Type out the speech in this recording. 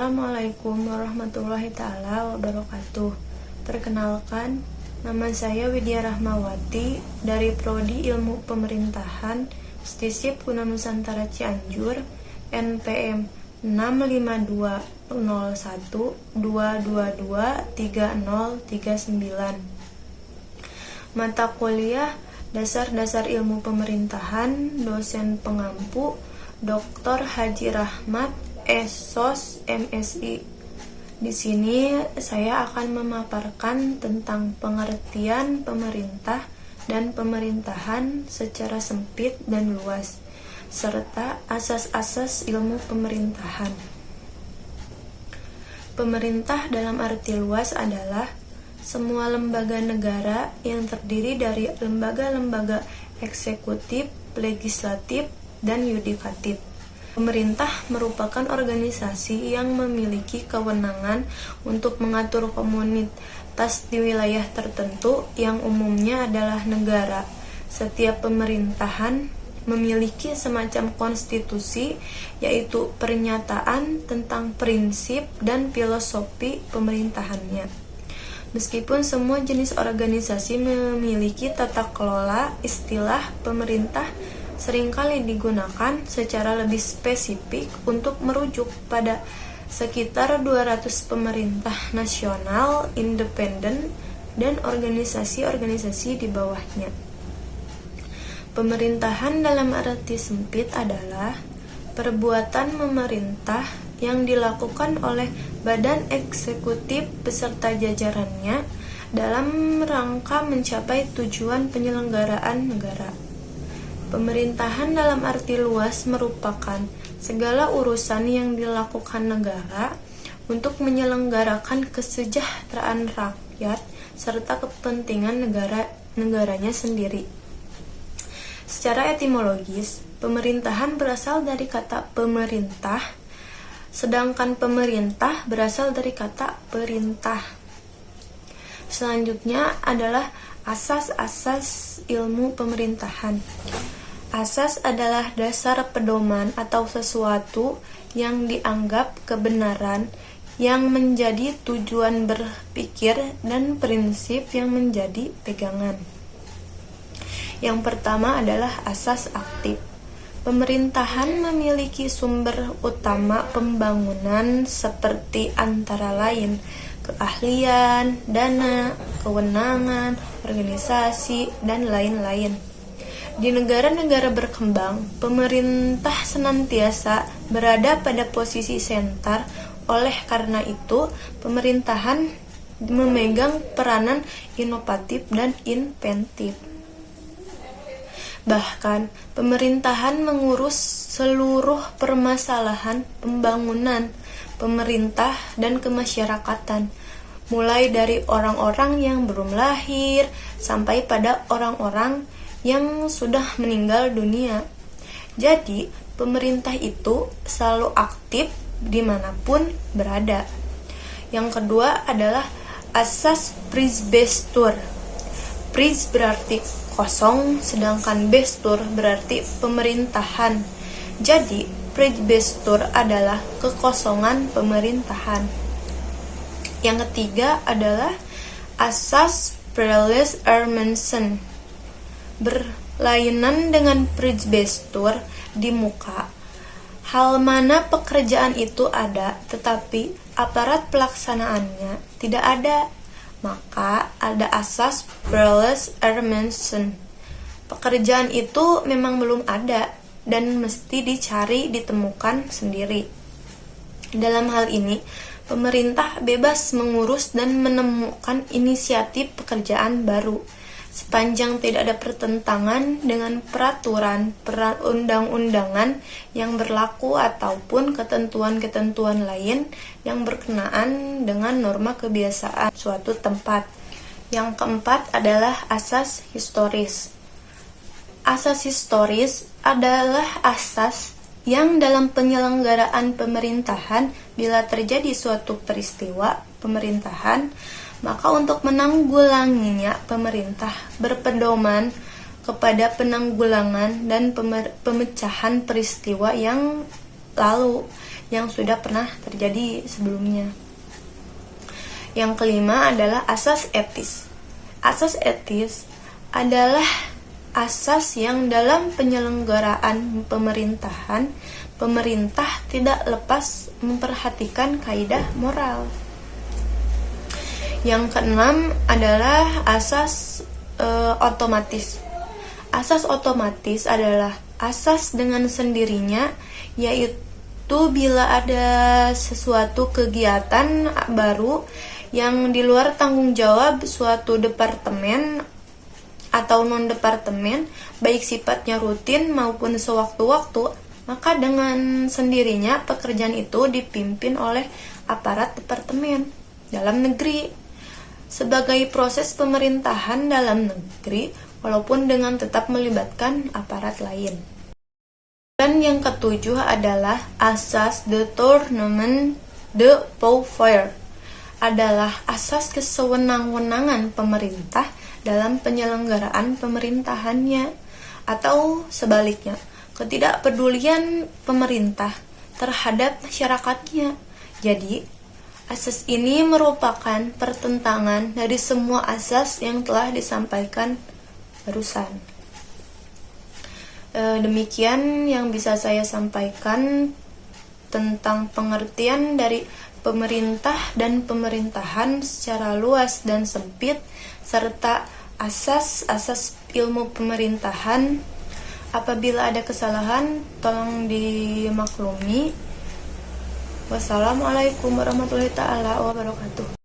Assalamualaikum warahmatullahi taala wabarakatuh. Perkenalkan, nama saya Widya Rahmawati dari Prodi Ilmu Pemerintahan Stisip Gunung Nusantara Cianjur, NPM 65201222339. Mata kuliah Dasar-Dasar Ilmu Pemerintahan, dosen pengampu Dr. Haji Rahmat SOS MSI. Di sini saya akan memaparkan tentang pengertian pemerintah dan pemerintahan secara sempit dan luas, serta asas-asas ilmu pemerintahan. Pemerintah dalam arti luas adalah semua lembaga negara yang terdiri dari lembaga-lembaga eksekutif, legislatif, dan yudikatif. Pemerintah merupakan organisasi yang memiliki kewenangan untuk mengatur komunitas di wilayah tertentu yang umumnya adalah negara. Setiap pemerintahan memiliki semacam konstitusi, yaitu pernyataan tentang prinsip dan filosofi pemerintahannya. Meskipun semua jenis organisasi memiliki tata kelola, istilah pemerintah seringkali digunakan secara lebih spesifik untuk merujuk pada sekitar 200 pemerintah nasional, independen, dan organisasi-organisasi di bawahnya. Pemerintahan dalam arti sempit adalah perbuatan memerintah yang dilakukan oleh badan eksekutif beserta jajarannya dalam rangka mencapai tujuan penyelenggaraan negara. Pemerintahan dalam arti luas merupakan segala urusan yang dilakukan negara untuk menyelenggarakan kesejahteraan rakyat serta kepentingan negaranya sendiri. Secara etimologis, pemerintahan berasal dari kata pemerintah, sedangkan pemerintah berasal dari kata perintah. Selanjutnya adalah asas-asas ilmu pemerintahan. Asas adalah dasar pedoman atau sesuatu yang dianggap kebenaran yang menjadi tujuan berpikir dan prinsip yang menjadi pegangan. Yang pertama adalah asas aktif. Pemerintahan memiliki sumber utama pembangunan seperti antara lain keahlian, dana, kewenangan, organisasi, dan lain-lain. Di negara-negara berkembang, pemerintah senantiasa berada pada posisi senter. Oleh karena itu, pemerintahan memegang peranan inovatif dan inventif. Bahkan, pemerintahan mengurus seluruh permasalahan pembangunan pemerintah dan kemasyarakatan, mulai dari orang-orang yang belum lahir sampai pada orang-orang yang sudah meninggal dunia. Jadi, pemerintah itu selalu aktif dimanapun berada. Yang kedua adalah asas Prizbestur. Priz berarti kosong, sedangkan bestur berarti pemerintahan. Jadi, Prizbestur adalah kekosongan pemerintahan. Yang ketiga adalah asas Perles-Ermanson. Berlainan dengan Prizbestur di muka, hal mana pekerjaan itu ada, tetapi aparat pelaksanaannya tidak ada, maka ada asas Perles-Ermanson. Pekerjaan itu memang belum ada dan mesti dicari, ditemukan sendiri. Dalam hal ini, pemerintah bebas mengurus dan menemukan inisiatif pekerjaan baru, sepanjang tidak ada pertentangan dengan peraturan perundang-undangan yang berlaku ataupun ketentuan-ketentuan lain yang berkenaan dengan norma kebiasaan suatu tempat. Yang keempat adalah asas historis. Asas historis adalah asas yang dalam penyelenggaraan pemerintahan, bila terjadi suatu peristiwa pemerintahan, maka untuk menanggulanginya pemerintah berpedoman kepada penanggulangan dan pemecahan peristiwa yang lalu. yang sudah pernah terjadi sebelumnya. Yang kelima adalah asas etis. Asas etis adalah asas yang dalam penyelenggaraan pemerintahan, pemerintah tidak lepas memperhatikan kaidah moral. Yang keenam adalah asas otomatis. Asas otomatis adalah asas dengan sendirinya, yaitu bila ada sesuatu kegiatan baru yang di luar tanggung jawab suatu departemen atau non-departemen, baik sifatnya rutin maupun sewaktu-waktu, maka dengan sendirinya pekerjaan itu dipimpin oleh aparat departemen dalam negeri sebagai proses pemerintahan dalam negeri, walaupun dengan tetap melibatkan aparat lain. Dan yang ketujuh adalah asas détournement de pouvoir, adalah asas kesewenang-wenangan pemerintah dalam penyelenggaraan pemerintahannya, atau sebaliknya, ketidakpedulian pemerintah terhadap masyarakatnya. Jadi, asas ini merupakan pertentangan dari semua asas yang telah disampaikan barusan. Demikian yang bisa saya sampaikan tentang pengertian dari pemerintah dan pemerintahan secara luas dan sempit, serta asas-asas ilmu pemerintahan. Apabila ada kesalahan, tolong dimaklumi. Wassalamualaikum warahmatullahi wabarakatuh.